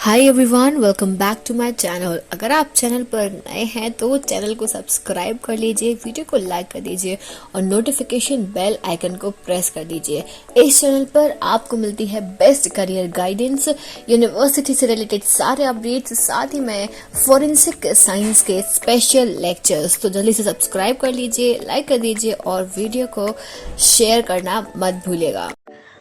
Hi everyone, welcome back to my channel. अगर आप channel पर नए हैं तो चैनल को सब्सक्राइब कर लीजिए, वीडियो को लाइक कर दीजिए और नोटिफिकेशन बेल आइकन को प्रेस कर दीजिए। इस चैनल पर आपको मिलती है बेस्ट करियर गाइडेंस, यूनिवर्सिटी से रिलेटेड सारे अपडेट्स, साथ ही में फॉरेंसिक साइंस के स्पेशल लेक्चर्स। तो जल्दी से सब्सक्राइब कर लीजिए, लाइक कर दीजिए और वीडियो को शेयर करना मत भूलिएगा।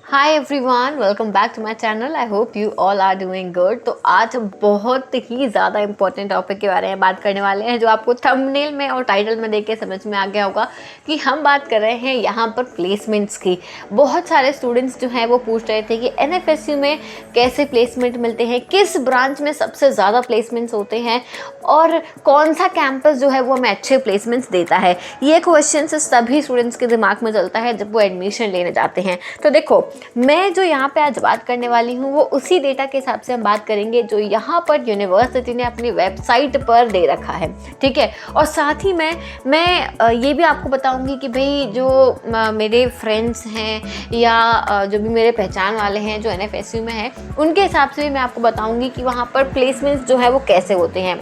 Hi everyone, welcome back to my channel. I hope you all are doing good. तो आज हम बहुत ही ज़्यादा इंपॉर्टेंट टॉपिक के बारे में बात करने वाले हैं, जो आपको थंबनेल में और टाइटल में देख के समझ में आ गया होगा कि हम बात कर रहे हैं यहाँ पर प्लेसमेंट्स की। बहुत सारे स्टूडेंट्स जो हैं वो पूछ रहे थे कि एनएफएसयू में कैसे प्लेसमेंट मिलते हैं, किस ब्रांच में सबसे ज़्यादा प्लेसमेंट्स होते हैं और कौन सा कैंपस जो है वो हमें अच्छे प्लेसमेंट्स देता है। ये क्वेश्चन सभी स्टूडेंट्स के दिमाग में चलता है जब वो एडमिशन लेने जाते हैं। तो देखो, मैं जो यहाँ पे आज बात करने वाली हूँ वो उसी डेटा के हिसाब से हम बात करेंगे जो यहाँ पर यूनिवर्सिटी ने अपनी वेबसाइट पर दे रखा है, ठीक है। और साथ ही मैं ये भी आपको बताऊँगी कि भाई जो मेरे फ्रेंड्स हैं या जो भी मेरे पहचान वाले हैं जो एनएफएसयू में हैं, उनके हिसाब से भी मैं आपको बताऊँगी कि वहाँ पर प्लेसमेंट्स जो है वो कैसे होते हैं।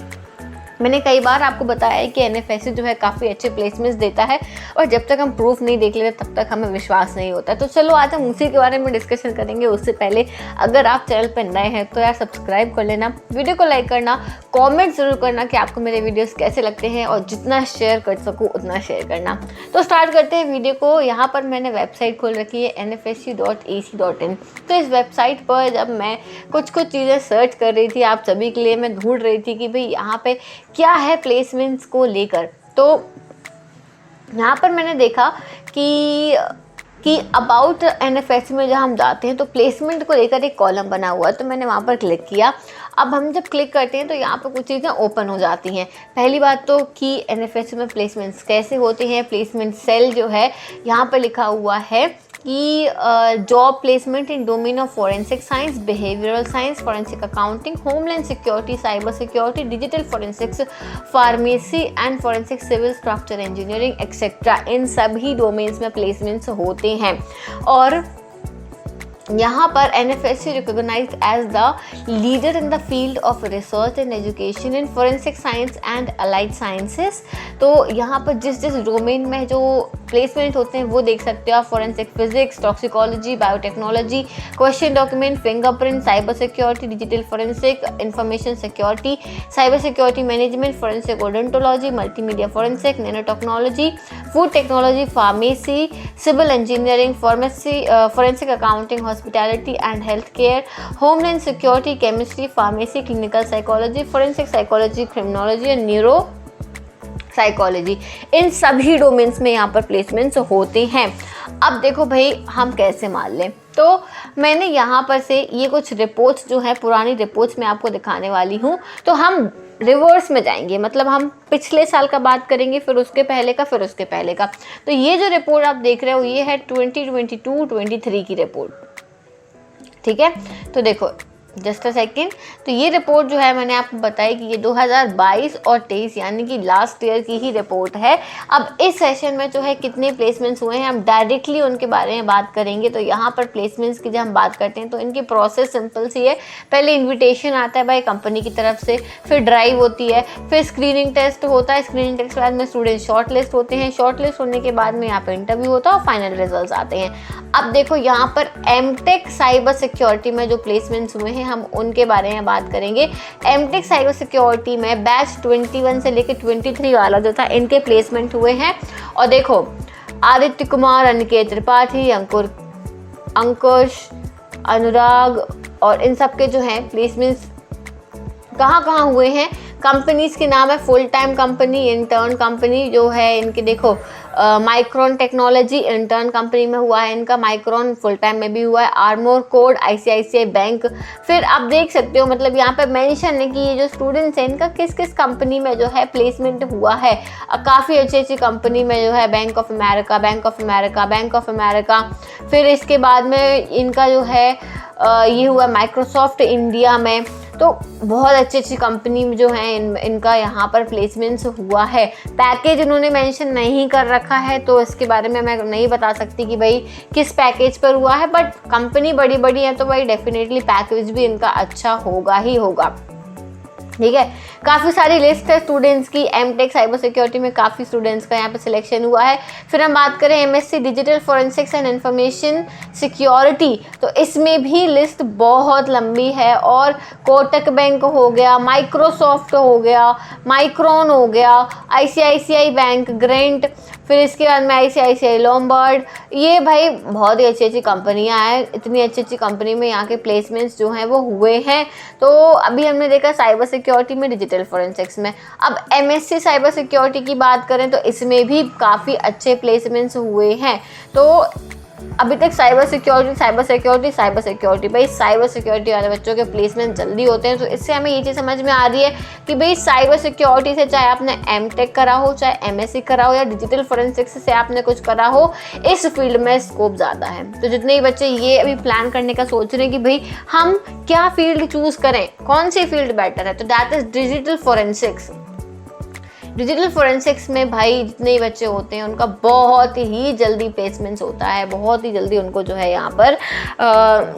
मैंने कई बार आपको बताया है कि एनएफएसयू जो है काफ़ी अच्छे प्लेसमेंट्स देता है और जब तक हम प्रूफ नहीं देख लेते तब तक हमें विश्वास नहीं होता। तो चलो आज हम उसी के बारे में डिस्कशन करेंगे। उससे पहले अगर आप चैनल पर नए हैं तो यार सब्सक्राइब कर लेना, वीडियो को लाइक करना, कमेंट ज़रूर करना कि आपको मेरे वीडियोस कैसे लगते हैं और जितना शेयर कर सकूँ उतना शेयर करना। तो स्टार्ट करते हैं वीडियो को। यहाँ पर मैंने वेबसाइट खोल रखी है nfsu.ac.in। तो इस वेबसाइट पर जब मैं कुछ चीज़ें सर्च कर रही थी आप सभी के लिए, मैं ढूंढ रही थी कि भाई यहाँ पे क्या है प्लेसमेंट्स को लेकर। तो यहाँ पर मैंने देखा कि अबाउट एनएफएसयू में जब हम जाते हैं तो प्लेसमेंट को लेकर एक कॉलम बना हुआ है। तो मैंने वहाँ पर क्लिक किया। अब हम जब क्लिक करते हैं तो यहाँ पर कुछ चीज़ें ओपन हो जाती हैं। पहली बात तो कि एनएफएसयू में प्लेसमेंट्स कैसे होते हैं। प्लेसमेंट सेल जो है यहाँ पर लिखा हुआ है कि job placement in domain of forensic science, behavioural science, forensic accounting, homeland security, cyber security, digital forensics, pharmacy and forensic civil structure engineering etcetera, इन सभी डोमेन्स में प्लेसमेंट्स होते हैं। और यहाँ पर NFSU recognised as the leader in the field of research and education in forensic science and allied sciences. तो यहाँ पर जिस डोमेन में जो प्लेसमेंट होते हैं वो देख सकते हो आप। Forensic physics, toxicology, biotechnology, question document, fingerprint, cyber security, digital forensic, information security, cyber security management, forensic odontology, multimedia forensic, nano technology, food technology, pharmacy, civil engineering, pharmacy, forensic accounting, hospitality and health care, homeland security, chemistry, pharmacy, clinical psychology, forensic psychology, criminology और neuro psychology, इन सभी domains में यहाँ पर placements होते हैं। अब देखो भाई हम कैसे मान लें। तो मैंने यहाँ पर से ये कुछ रिपोर्ट्स जो है, पुरानी रिपोर्ट्स मैं आपको दिखाने वाली हूँ। तो हम रिवर्स में जाएंगे, मतलब हम पिछले साल का बात करेंगे, फिर उसके पहले का, फिर उसके पहले का। तो ये जो रिपोर्ट आप देख रहे हो ये है 2022-23 की रिपोर्ट, ठीक है। तो देखो जस्ट अ सेकेंड। तो ये रिपोर्ट जो है मैंने आपको बताई कि ये 2022 और 23 यानी कि लास्ट ईयर की ही रिपोर्ट है। अब इस सेशन में जो है कितने प्लेसमेंट्स हुए हैं हम डायरेक्टली उनके बारे में बात करेंगे। तो यहाँ पर प्लेसमेंट्स की जब हम बात करते हैं तो इनकी प्रोसेस सिंपल सी है। पहले इन्विटेशन आता है भाई कंपनी की तरफ से, फिर ड्राइव होती है, फिर स्क्रीनिंग टेस्ट होता है। स्क्रीनिंग टेस्ट के बाद में स्टूडेंट शॉर्ट लिस्ट होते हैं। शॉर्ट लिस्ट होने के बाद में यहाँ पर इंटरव्यू होता है और फाइनल रिजल्ट आते हैं। अब देखो यहाँ पर एमटेक साइबर सिक्योरिटी में जो प्लेसमेंट्स हुए हैं हम उनके बारे में बात करेंगे। एमटेक साइबर सिक्योरिटी में बैच 21 से लेकर 23 वाला जो था इनके प्लेसमेंट हुए हैं। और देखो आदित्य कुमार, अनिकेत त्रिपाठी, अंकुश, अनुराग और इन सब के जो हैं प्लेसमेंट्स कहाँ हुए हैं। कंपनीज के नाम है full time company, intern company जो है इनके देखो माइक्रोन टेक्नोलॉजी इंटर्न कंपनी में हुआ है इनका, माइक्रोन फुल टाइम में भी हुआ है, आर्मोर कोड, आईसीआईसीआई बैंक। फिर आप देख सकते हो मतलब यहाँ पे मेंशन है कि ये जो स्टूडेंट्स हैं इनका किस किस कंपनी में जो है प्लेसमेंट हुआ है। काफ़ी अच्छी कंपनी में जो है बैंक ऑफ अमेरिका। फिर इसके बाद में इनका जो है ये हुआ माइक्रोसॉफ्ट इंडिया में। तो बहुत अच्छी अच्छी कंपनी जो है इनका यहाँ पर प्लेसमेंट्स हुआ है। पैकेज इन्होंने मेंशन नहीं कर रखा है, तो इसके बारे में मैं नहीं बता सकती कि भाई किस पैकेज पर हुआ है, बट कंपनी बड़ी बड़ी है तो भाई डेफिनेटली पैकेज भी इनका अच्छा होगा ही होगा। ठीक है, काफ़ी सारी लिस्ट है स्टूडेंट्स की। एमटेक साइबर सिक्योरिटी में काफ़ी स्टूडेंट्स का यहाँ पे सिलेक्शन हुआ है। फिर हम बात करें MSc digital forensics and information security, तो इसमें भी लिस्ट बहुत लंबी है। और कोटक बैंक हो गया, माइक्रोसॉफ्ट हो गया, माइक्रोन हो गया, आईसीआईसीआई बैंक, ग्रेंट, फिर इसके बाद में आईसीआईसीआई लोम्बार्ड, ये भाई बहुत ही अच्छी अच्छी कंपनियां हैं। इतनी अच्छी अच्छी कंपनी में यहाँ के प्लेसमेंट्स जो हैं वो हुए हैं। तो अभी हमने देखा साइबर सिक्योरिटी में, डिजिटल फोरेंसिक्स में। अब एमएससी साइबर सिक्योरिटी की बात करें तो इसमें भी काफ़ी अच्छे प्लेसमेंट्स हुए हैं। तो अभी तक साइबर सिक्योरिटी भाई साइबर सिक्योरिटी वाले बच्चों के प्लेसमेंट जल्दी होते हैं। तो इससे हमें ये चीज़ समझ में आ रही है कि भाई साइबर सिक्योरिटी से चाहे आपने एमटेक करा हो, चाहे एमएससी करा हो, या डिजिटल फोरेंसिक्स से आपने कुछ करा हो, इस फील्ड में स्कोप ज़्यादा है। तो जितने भी बच्चे ये अभी प्लान करने का सोच रहे हैं कि भाई हम क्या फील्ड चूज़ करें, कौन सी फील्ड बेटर है, तो that is digital forensics. Digital forensics में भाई जितने ही बच्चे होते हैं उनका बहुत ही जल्दी प्लेसमेंट्स होता है, बहुत ही जल्दी उनको जो है यहाँ पर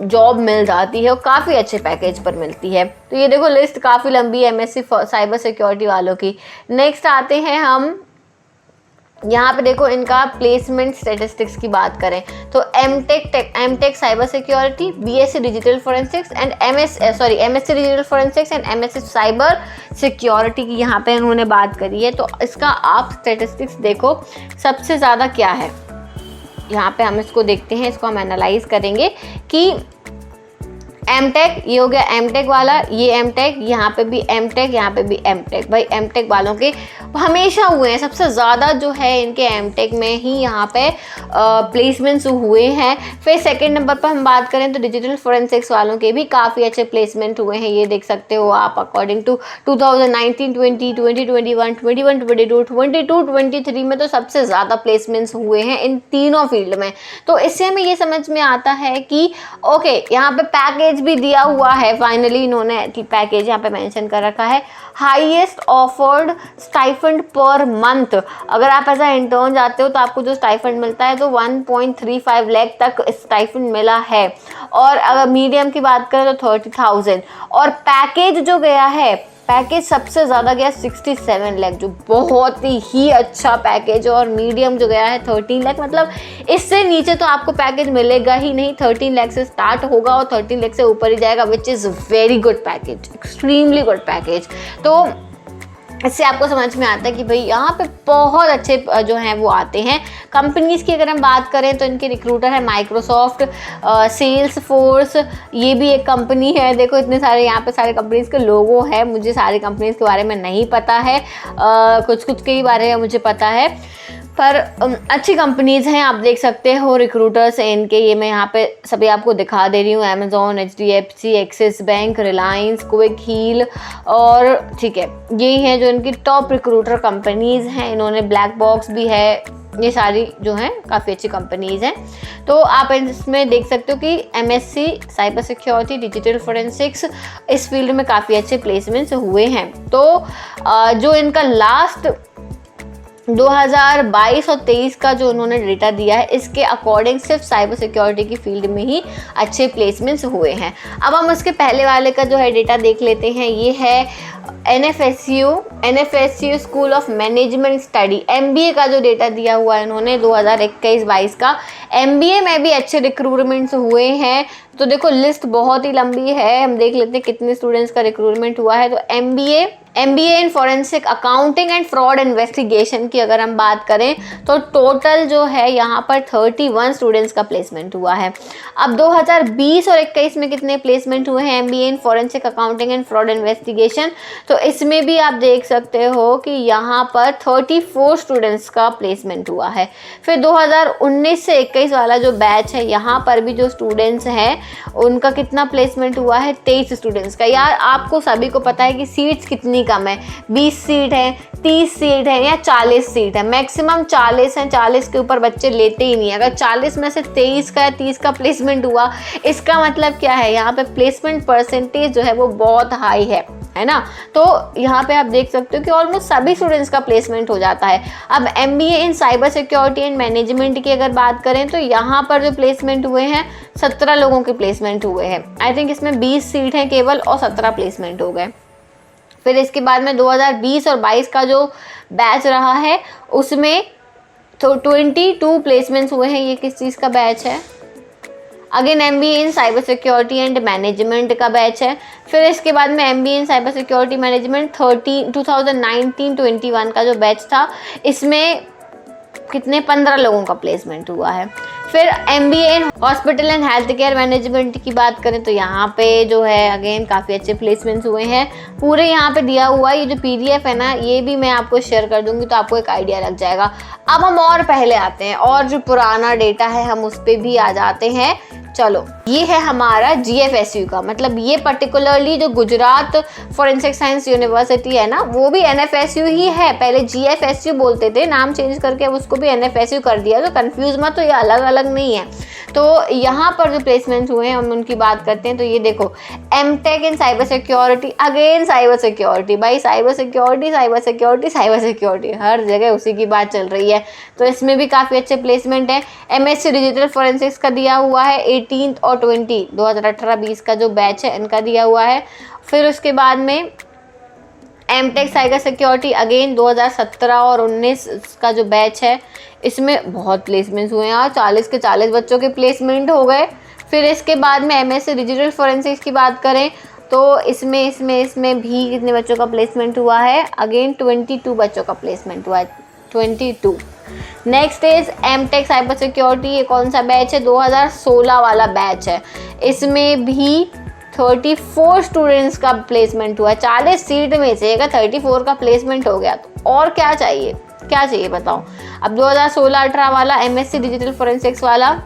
जॉब मिल जाती है और काफ़ी अच्छे पैकेज पर मिलती है। तो ये देखो लिस्ट काफ़ी लंबी है एमएससी साइबर सिक्योरिटी वालों की। नेक्स्ट आते हैं हम यहाँ पे, देखो इनका प्लेसमेंट स्टेटिस्टिक्स की बात करें तो MTech cyber security, BSc digital forensics and MSc digital forensics and MSc cyber security की यहाँ पे उन्होंने बात करी है। तो इसका आप स्टेटिस्टिक्स देखो सबसे ज़्यादा क्या है, यहाँ पे हम इसको देखते हैं, इसको हम एनालाइज करेंगे कि एमटेक, ये हो गया एमटेक वाला, ये एमटेक, यहाँ पे भी एमटेक, यहाँ पे भी एमटेक। भाई एमटेक वालों के हमेशा हुए हैं, सबसे ज़्यादा जो है इनके एमटेक में ही यहाँ पे प्लेसमेंट्स हुए हैं। फिर सेकंड नंबर पर हम बात करें तो डिजिटल फोरेंसिक्स वालों के भी काफ़ी अच्छे प्लेसमेंट हुए हैं। ये देख सकते हो आप, अकॉर्डिंग टू 2019, 20, 2021, 21, 22, 22, 23 में तो सबसे ज़्यादा प्लेसमेंट्स हुए हैं इन तीनों फील्ड में। तो इससे हमें ये समझ में आता है कि ओके, यहाँ पे पैकेज भी दिया हुआ है, फाइनली इन्होंने पैकेज यहाँ पे मेंशन कर रखा है। Highest offered stipend per month, अगर आप एज अ इंटर्न जाते हो तो आपको जो स्टाइफंड मिलता है तो 1.35 लाख तक स्टाइफंड मिला है। और अगर मीडियम की बात करें तो 30,000। और पैकेज जो गया है, पैकेज सबसे ज़्यादा गया 67 लाख, जो बहुत ही अच्छा पैकेज। और मीडियम जो गया है 13 लाख, मतलब इससे नीचे तो आपको पैकेज मिलेगा ही नहीं। 13 लाख से स्टार्ट होगा और 13 लाख से ऊपर ही जाएगा, which is very good package, extremely good package. तो इससे आपको समझ में आता है कि भाई यहाँ पे बहुत अच्छे जो हैं वो आते हैं। कंपनीज़ की अगर हम बात करें तो इनके रिक्रूटर है माइक्रोसॉफ्ट, सेल्स फोर्स, ये भी एक कंपनी है। देखो इतने सारे यहाँ पे सारे कंपनीज़ के लोगो है, मुझे सारी कंपनीज़ के बारे में नहीं पता है, कुछ के बारे में मुझे पता है, पर अच्छी कंपनीज़ हैं, आप देख सकते हो रिक्रूटर्स हैं इनके। ये मैं यहाँ पे सभी आपको दिखा दे रही हूँ, Amazon, HDFC, Axis bank, Reliance, Quick Heal, और ठीक है यही है जो इनकी टॉप रिक्रूटर कंपनीज़ हैं। इन्होंने ब्लैक बॉक्स भी है, ये सारी जो हैं काफ़ी अच्छी कंपनीज़ हैं। तो आप इसमें देख सकते हो कि MSc cyber security, digital forensics, इस फील्ड में काफ़ी अच्छे प्लेसमेंट्स हुए हैं। तो जो इनका लास्ट 2022 और 23 का जो उन्होंने डेटा दिया है, इसके अकॉर्डिंग सिर्फ साइबर सिक्योरिटी की फील्ड में ही अच्छे प्लेसमेंट्स हुए हैं। अब हम उसके पहले वाले का जो है डेटा देख लेते हैं। ये है NFSU school of management study, MBA का जो डेटा दिया हुआ है इन्होंने 2021-22 का। MBA में भी अच्छे रिक्रूटमेंट्स हुए हैं। तो देखो लिस्ट बहुत ही लंबी है, हम देख लेते हैं कितने स्टूडेंट्स का रिक्रूटमेंट हुआ है। तो MBA in forensic accounting and fraud investigation की अगर हम बात करें तो टोटल जो है यहाँ पर 31 स्टूडेंट्स का प्लेसमेंट हुआ है। अब 2020 और 21 में कितने प्लेसमेंट हुए हैं MBA in forensic accounting and fraud investigation, तो इसमें भी आप देख सकते हो कि यहाँ पर 34 स्टूडेंट्स का प्लेसमेंट हुआ है। फिर 2019 से 21 वाला जो बैच है, यहाँ पर भी जो स्टूडेंट्स हैं उनका कितना प्लेसमेंट हुआ है 23 स्टूडेंट्स का। यार आपको सभी को पता है कि सीट्स कितनी कम है, 20 सीट है, 30 सीट है या 40 सीट है, मैक्सिमम 40 है, 40 के ऊपर बच्चे लेते ही नहीं। अगर 40 में से 23 का या 30 का प्लेसमेंट हुआ, इसका मतलब क्या है, यहाँ पे प्लेसमेंट परसेंटेज जो है वो बहुत हाई है ना। तो यहाँ पे आप देख सकते हो कि ऑलमोस्ट सभी स्टूडेंट्स का प्लेसमेंट हो जाता है। अब MBA in cyber security and management की अगर बात करें तो यहाँ पर जो प्लेसमेंट हुए हैं 17 लोगों के प्लेसमेंट हुए हैं। आई थिंक इसमें 20 सीट हैं केवल और 17 प्लेसमेंट हो गए। फिर इसके बाद में 2020 और 22 का जो बैच रहा है उसमें तो 22 प्लेसमेंट्स हुए हैं। ये किस चीज़ का बैच है, again MBA in cyber security and management का बैच है। फिर इसके बाद में MBA इन साइबर सिक्योरिटी मैनेजमेंट 2019-21 का जो बैच था, इसमें कितने 15 लोगों का प्लेसमेंट हुआ है। फिर MBA in hospital and health care management की बात करें तो यहाँ पे जो है अगेन काफ़ी अच्छे प्लेसमेंट्स हुए हैं। पूरे यहाँ पे दिया हुआ ये जो PDF है ना, ये भी मैं आपको शेयर कर दूंगी तो आपको एक आइडिया लग जाएगा। अब हम और पहले आते हैं और जो पुराना डेटा है हम उस पर भी आ जाते हैं। चलो, ये है हमारा GFSU का, मतलब ये पर्टिकुलरली जो गुजरात फॉरेंसिक साइंस यूनिवर्सिटी है ना, वो भी NFSU ही है। पहले GFSU बोलते थे, नाम चेंज करके अब उसको भी NFSU कर दिया, तो कंफ्यूज मत, तो ये अलग अलग नहीं है। तो यहाँ पर जो प्लेसमेंट हुए हैं हम उनकी बात करते हैं। तो ये देखो, MTech in cyber security, again cyber security, भाई cyber security cyber security cyber security, हर जगह उसी की बात चल रही है। तो इसमें भी काफ़ी अच्छे प्लेसमेंट है। MSc डिजिटल फॉरेंसिक्स का दिया हुआ है 18 और 20 2018-20 का जो बैच है इनका दिया हुआ है। फिर उसके बाद में MTech साइबर सिक्योरिटी अगेन 2017 और 19 का जो बैच है, इसमें बहुत प्लेसमेंट्स हुए हैं यार, 40 के 40 बच्चों के प्लेसमेंट हो गए। फिर इसके बाद में MSc डिजिटल फॉरेंसिक्स की बात करें तो इसमें भी कितने बच्चों का प्लेसमेंट हुआ है, अगेन 22 बच्चों का प्लेसमेंट हुआ है, 22। Next is MTech cyber security, ये कौन सा बैच है, 2016 वाला बैच है। इसमें भी 34 स्टूडेंट्स का प्लेसमेंट हुआ है। 40 सीट में से अगर 34 का प्लेसमेंट हो गया तो और क्या चाहिए, क्या चाहिए बताओ। अब 2016-18 वाला MSc डिजिटल फॉरेंसिक्स वाला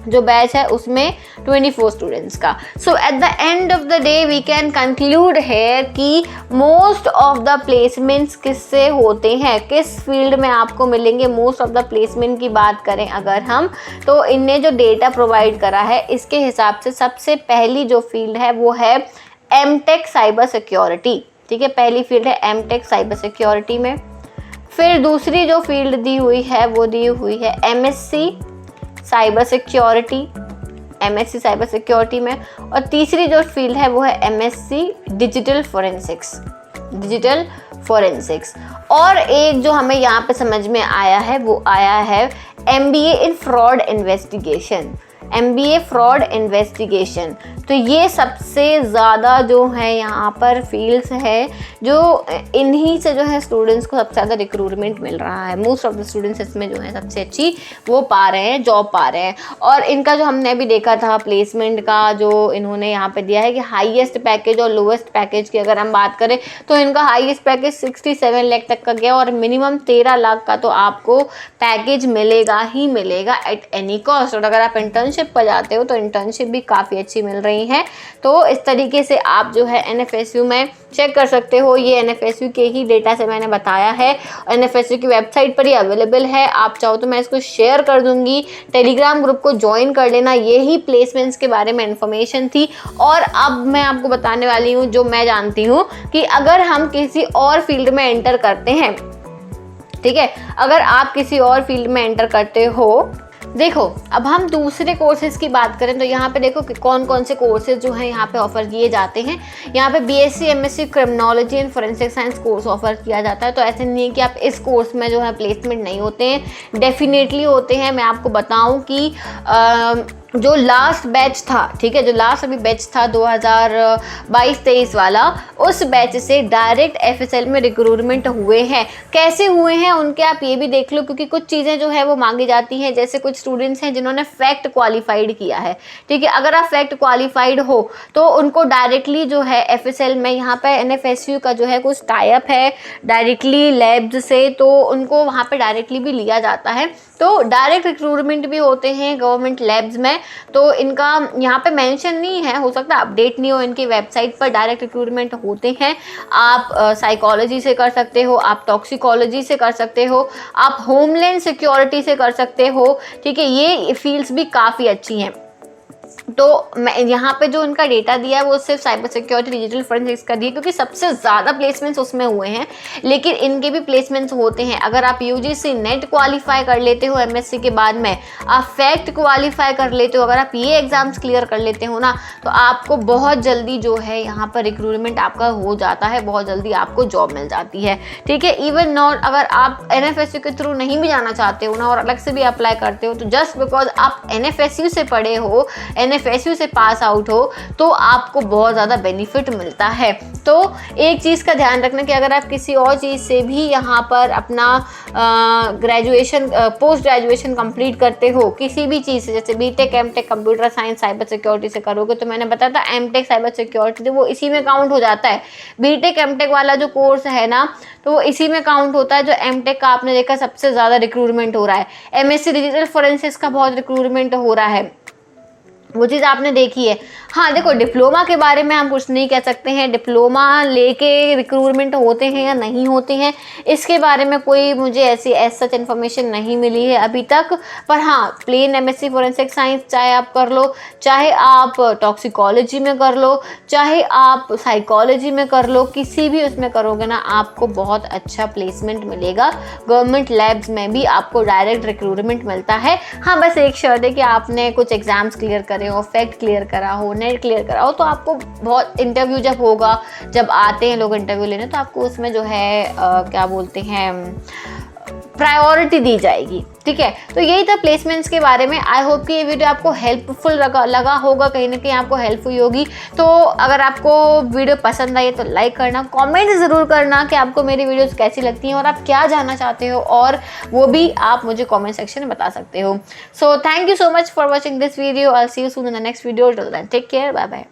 जो बैच है उसमें 24 स्टूडेंट्स का। So at the end of the day we can conclude है कि मोस्ट ऑफ द प्लेसमेंट्स किससे होते हैं, किस फील्ड में आपको मिलेंगे मोस्ट ऑफ द प्लेसमेंट की बात करें अगर हम, तो इनने जो डेटा प्रोवाइड करा है इसके हिसाब से सबसे पहली जो फील्ड है वो है MTech साइबर सिक्योरिटी। ठीक है, पहली फील्ड है MTech साइबर सिक्योरिटी में। फिर दूसरी जो फील्ड दी हुई है वो दी हुई है MSc cyber security, MSc cyber security में। और तीसरी जो फील्ड है वो है MSc डिजिटल फॉरेंसिक्स। और एक जो हमें यहाँ पे समझ में आया है वो आया है MBA in fraud investigation, MBA fraud investigation. तो ये सबसे ज़्यादा जो है यहाँ पर फील्ड्स है जो इन्हीं से जो है स्टूडेंट्स को सबसे ज़्यादा रिक्रूटमेंट मिल रहा है। मोस्ट ऑफ द स्टूडेंट्स इसमें जो है सबसे अच्छी वो पा रहे हैं, जॉब पा रहे हैं। और इनका जो हमने अभी देखा था प्लेसमेंट का जो इन्होंने यहाँ पे दिया है कि हाईएस्ट पैकेज और लोवेस्ट पैकेज की अगर हम बात करें तो इनका हाईएस्ट पैकेज 67 लाख तक का गया और मिनिमम 13 लाख का तो आपको पैकेज मिलेगा ही मिलेगा एट एनी कॉस्ट। और अगर आप इंटर्नशिप पर जाते हो तो इंटर्नशिप भी काफ़ी अच्छी मिल रही है। तो इस तरीके से आप जो है NFSU में चेक कर सकते हो। ये NFSU के ही डेटा से मैंने बताया है, NFSU की वेबसाइट पर ही अवेलेबल है। आप चाहो तो मैं इसको शेयर कर दूंगी, टेलीग्राम ग्रुप को ज्वाइन कर लेना। यही प्लेसमेंट्स के बारे में इंफॉर्मेशन थी। और अब मैं आपको बताने वाली हूँ जो मैं जानती हूँ कि अगर हम किसी और फील्ड में एंटर करते हैं, ठीक है, अगर आप किसी और फील्ड में एंटर करते हो, देखो अब हम दूसरे कोर्सेज की बात करें तो यहाँ पे देखो कि कौन कौन से कोर्सेज जो हैं यहाँ पे ऑफर किए जाते हैं। यहाँ पे BSc MSc criminology and forensic science course offer किया जाता है। तो ऐसे नहीं है कि आप इस कोर्स में जो है प्लेसमेंट नहीं होते हैं, डेफिनेटली होते हैं। मैं आपको बताऊँ कि जो लास्ट बैच था, ठीक है, जो लास्ट अभी बैच था 2022-23 वाला, उस बैच से डायरेक्ट FSL में रिक्रूटमेंट हुए हैं। कैसे हुए हैं उनके आप ये भी देख लो, क्योंकि कुछ चीज़ें जो है वो मांगी जाती हैं। जैसे कुछ स्टूडेंट्स हैं जिन्होंने फैक्ट क्वालिफाइड किया है, ठीक है, अगर आप फैक्ट क्वालिफाइड हो तो उनको डायरेक्टली जो है FSL में यहाँ पे NFSU का जो है कुछ टाई अप है डायरेक्टली लैब्स से, तो उनको वहाँ पे डायरेक्टली भी लिया जाता है। तो डायरेक्ट रिक्रूटमेंट भी होते हैं गवर्नमेंट लैब्स में। तो इनका यहाँ पे मेंशन नहीं है, हो सकता है अपडेट नहीं हो, इनकी वेबसाइट पर डायरेक्ट रिक्रूटमेंट होते हैं। आप साइकोलॉजी से कर सकते हो, आप टॉक्सिकोलॉजी से कर सकते हो, आप होमलैंड सिक्योरिटी से कर सकते हो, ठीक है। ये फील्ड्स भी काफ़ी अच्छी हैं। तो मैं यहाँ पे जो उनका डेटा दिया है वो सिर्फ साइबर सिक्योरिटी डिजिटल फॉरेंसिक्स का दिया, क्योंकि सबसे ज़्यादा प्लेसमेंट्स उसमें हुए हैं, लेकिन इनके भी प्लेसमेंट्स होते हैं। अगर आप यूजीसी नेट क्वालिफाई कर लेते हो एमएससी के बाद में, आप फैक्ट क्वालिफाई कर लेते हो, अगर आप ये एग्जाम्स क्लियर कर लेते हो ना, तो आपको बहुत जल्दी जो है यहाँ पर रिक्रूटमेंट आपका हो जाता है, बहुत जल्दी आपको जॉब मिल जाती है, ठीक है। इवन नॉट अगर आप NFSU के थ्रू नहीं भी जाना चाहते हो ना और अलग से भी अप्लाई करते हो, तो जस्ट बिकॉज आप NFSU से पढ़े हो, NFSU से पास आउट हो, तो आपको बहुत ज़्यादा बेनिफिट मिलता है। तो एक चीज़ का ध्यान रखना कि अगर आप किसी और चीज़ से भी यहाँ पर अपना ग्रेजुएशन पोस्ट ग्रेजुएशन कंप्लीट करते हो, किसी भी चीज़ से, जैसे BTech, MTech, computer science, cyber security से करोगे, तो मैंने बताया था एमटेक साइबर सिक्योरिटी, तो वो इसी में काउंट हो जाता है। बीटेक एमटेक वाला जो कोर्स है ना, तो वो इसी में काउंट होता है। जो एमटेक का आपने देखा सबसे ज़्यादा रिक्रूटमेंट हो रहा है, एमएससी डिजिटल फॉरेंसिक्स का बहुत रिक्रूटमेंट हो रहा है, वो चीज़ आपने देखी है। हाँ देखो, डिप्लोमा के बारे में हम कुछ नहीं कह सकते हैं, डिप्लोमा लेके रिक्रूटमेंट होते हैं या नहीं होते हैं, इसके बारे में कोई मुझे ऐसी सच इन्फॉर्मेशन नहीं मिली है अभी तक। पर हाँ, प्लेन एमएससी फॉरेंसिक साइंस चाहे आप कर लो, चाहे आप टॉक्सिकोलॉजी में कर लो, चाहे आप साइकोलॉजी में कर लो, किसी भी उसमें करोगे ना, आपको बहुत अच्छा प्लेसमेंट मिलेगा। गवर्नमेंट लैब्स में भी आपको डायरेक्ट रिक्रूटमेंट मिलता है। हाँ, बस एक शर्त है कि आपने कुछ एग्जाम्स क्लियर करे हो, फैक्ट क्लियर करा हो, नेट क्लियर करा हो, तो आपको बहुत इंटरव्यू जब होगा, जब आते हैं लोग इंटरव्यू लेने, तो आपको उसमें जो है क्या बोलते हैं, प्रायोरिटी दी जाएगी, ठीक है। तो यही था प्लेसमेंट्स के बारे में। आई होप कि ये वीडियो आपको हेल्पफुल लगा होगा, कहीं ना कहीं आपको हेल्प हुई होगी। तो अगर आपको वीडियो पसंद आई तो लाइक करना, कमेंट ज़रूर करना कि आपको मेरी वीडियोस कैसी लगती हैं और आप क्या जानना चाहते हो, और वो भी आप मुझे कमेंट सेक्शन में बता सकते हो। So thank you so much for watching this video. I will see you soon in the next video. Till then take care, bye bye.